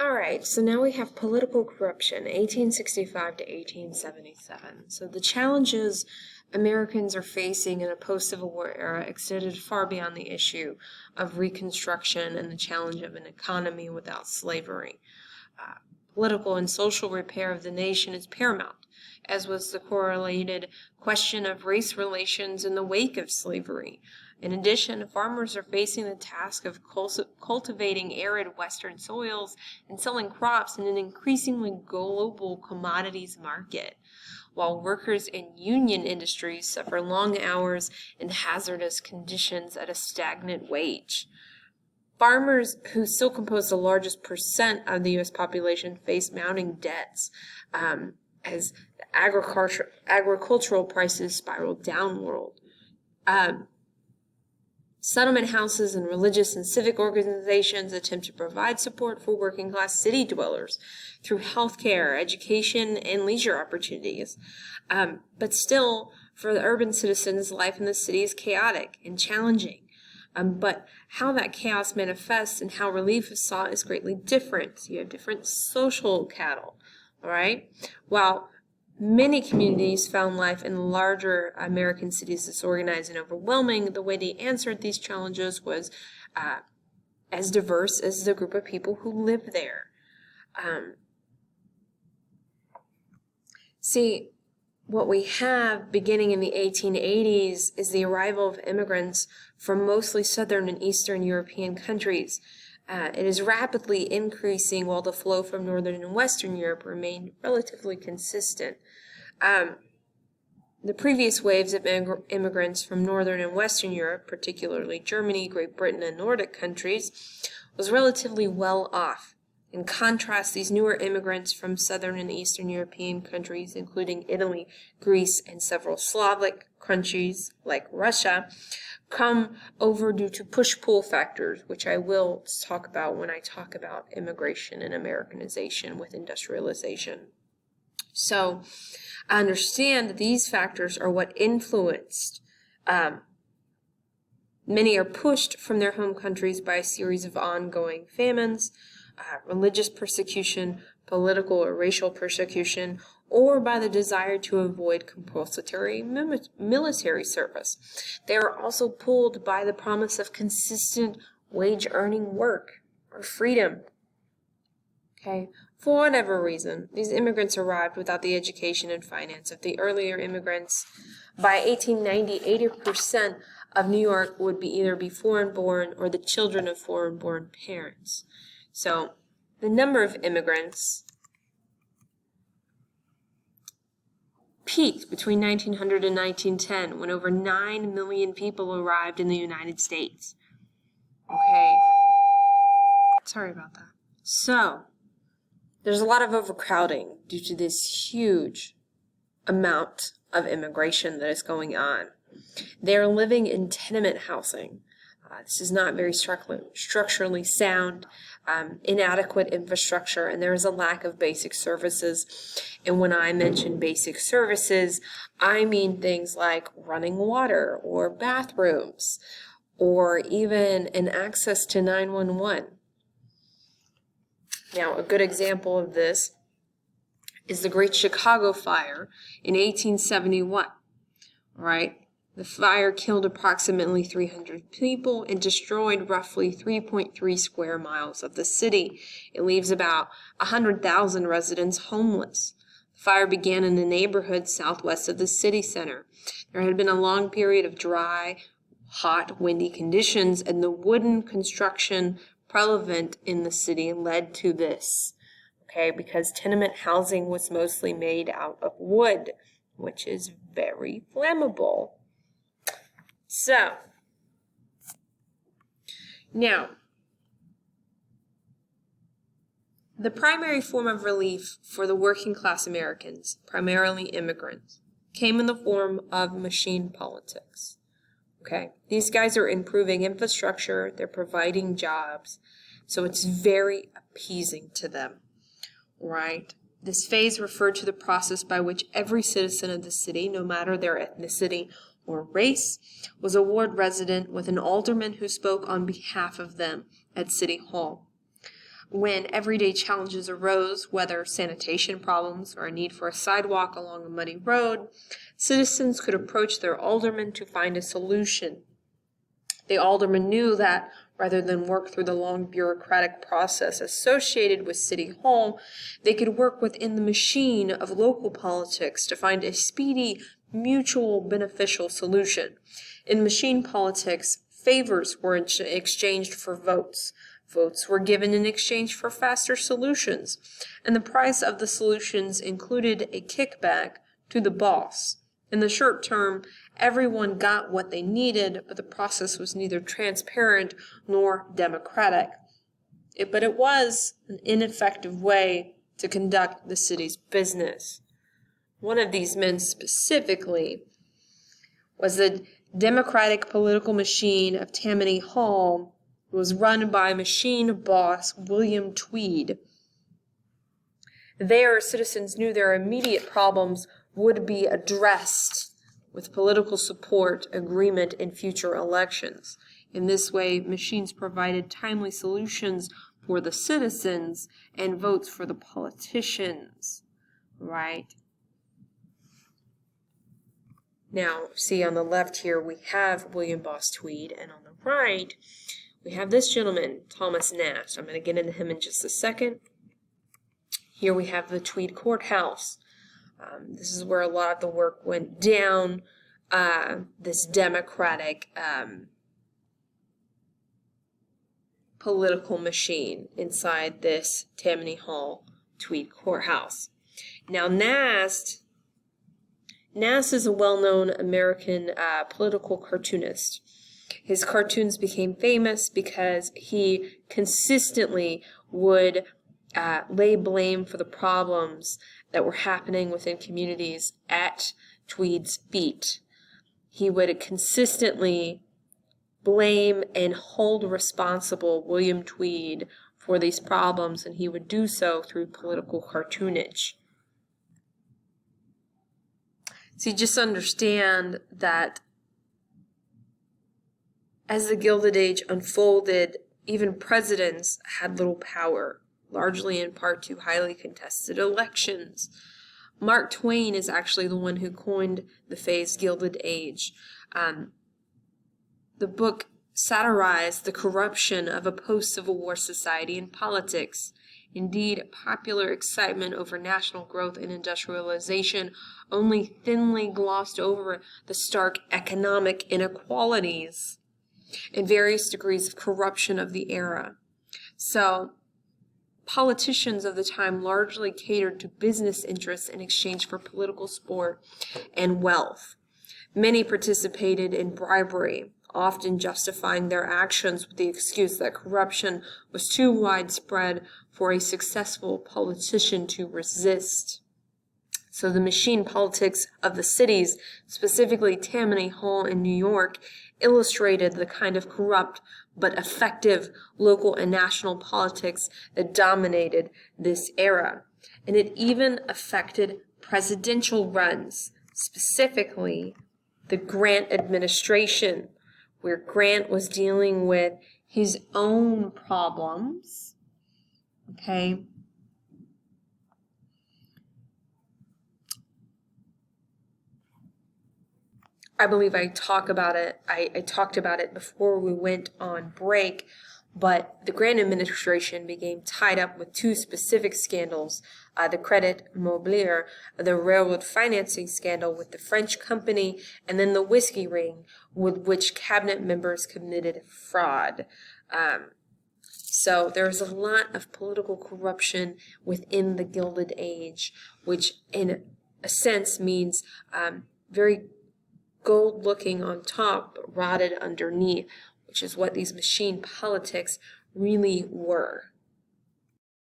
All right, so now we have political corruption, 1865 to 1877. So the challenges Americans are facing in a post-Civil War era extended far beyond the issue of Reconstruction and the challenge of an economy without slavery. Political and social repair of the nation is paramount, as was the correlated question of race relations in the wake of slavery. In addition, farmers are facing the task of cultivating arid western soils and selling crops in an increasingly global commodities market, while workers in union industries suffer long hours and hazardous conditions at a stagnant wage. Farmers, who still compose the largest percent of the U.S. population, face mounting debts as agricultural prices spiral downward. Settlement houses and religious and civic organizations attempt to provide support for working-class city dwellers through health care, education, and leisure opportunities. But still, for the urban citizens, life in the city is chaotic and challenging. But how that chaos manifests and how relief is sought is greatly different. You have different social cattle, all right? While many communities found life in larger American cities disorganized and overwhelming, the way they answered these challenges was as diverse as the group of people who live there. See, what we have beginning in the 1880s is the arrival of immigrants from mostly Southern and Eastern European countries. It is rapidly increasing while the flow from Northern and Western Europe remained relatively consistent. The previous waves of immigrants from Northern and Western Europe, particularly Germany, Great Britain, and Nordic countries, was relatively well off. In contrast, these newer immigrants from Southern and Eastern European countries, including Italy, Greece, and several Slavic countries like Russia, come over due to push-pull factors, which I will talk about when I talk about immigration and Americanization with industrialization. So, I understand that these factors are what influenced. Many are pushed from their home countries by a series of ongoing famines, religious persecution, political or racial persecution, or by the desire to avoid compulsory military service. They are also pulled by the promise of consistent wage-earning work or freedom. Okay, for whatever reason, these immigrants arrived without the education and finance of the earlier immigrants. By 1890, 80% of New York would either be foreign-born or the children of foreign-born parents. So, the number of immigrants peaked between 1900 and 1910 when over 9 million people arrived in the United States. Okay, sorry about that. So, there's a lot of overcrowding due to this huge amount of immigration that is going on. They are living in tenement housing. This is not very structurally sound, inadequate infrastructure, and there is a lack of basic services. And when I mention basic services, I mean things like running water or bathrooms or even an access to 911. Now, a good example of this is the Great Chicago Fire in 1871, right? The fire killed approximately 300 people and destroyed roughly 3.3 square miles of the city. It leaves about 100,000 residents homeless. The fire began in the neighborhood southwest of the city center. There had been a long period of dry, hot, windy conditions, and the wooden construction prevalent in the city led to this. Okay, because tenement housing was mostly made out of wood, which is very flammable. So, now, the primary form of relief for the working class Americans, primarily immigrants, came in the form of machine politics. Okay, these guys are improving infrastructure, they're providing jobs, so it's very appeasing to them, right? This phase referred to the process by which every citizen of the city, no matter their ethnicity or race, was a ward resident with an alderman who spoke on behalf of them at City Hall. When everyday challenges arose, whether sanitation problems or a need for a sidewalk along a muddy road, citizens could approach their alderman to find a solution. The alderman knew that rather than work through the long bureaucratic process associated with City Hall, they could work within the machine of local politics to find a speedy, mutual beneficial solution. In machine politics, favors were exchanged for votes. Votes were given in exchange for faster solutions, and the price of the solutions included a kickback to the boss. In the short term, everyone got what they needed, but the process was neither transparent nor democratic. But it was an ineffective way to conduct the city's business. One of these men specifically was the democratic political machine of Tammany Hall, who was run by machine boss William Tweed. There, citizens knew their immediate problems would be addressed with political support, agreement, in future elections. In this way, machines provided timely solutions for the citizens and votes for the politicians, right? Now, see on the left here, we have William Boss Tweed, and on the right, we have this gentleman, Thomas Nast. I'm going to get into him in just a second. Here we have the Tweed Courthouse. This is where a lot of the work went down, this democratic political machine inside this Tammany Hall Tweed Courthouse. Now, Nast is a well-known American political cartoonist. His cartoons became famous because he consistently would lay blame for the problems that were happening within communities at Tweed's feet. He would consistently blame and hold responsible William Tweed for these problems, and he would do so through political cartoonage. So you just understand that as the Gilded Age unfolded, even presidents had little power, largely in part to highly contested elections. Mark Twain is actually the one who coined the phrase Gilded Age. The book satirized the corruption of a post-Civil War society and politics. Indeed, popular excitement over national growth and industrialization only thinly glossed over the stark economic inequalities and various degrees of corruption of the era. So, politicians of the time largely catered to business interests in exchange for political support and wealth. Many participated in bribery, often justifying their actions with the excuse that corruption was too widespread for a successful politician to resist. So the machine politics of the cities, specifically Tammany Hall in New York, illustrated the kind of corrupt but effective local and national politics that dominated this era. And it even affected presidential runs, specifically the Grant administration, where Grant was dealing with his own problems, okay? I believe I talked about it before we went on break, but the Grant administration became tied up with two specific scandals, the Credit Mobilier, the railroad financing scandal with the French company, and then the whiskey ring with which cabinet members committed fraud. So there's a lot of political corruption within the Gilded Age, which in a sense means very gold looking on top, but rotted underneath, which is what these machine politics really were.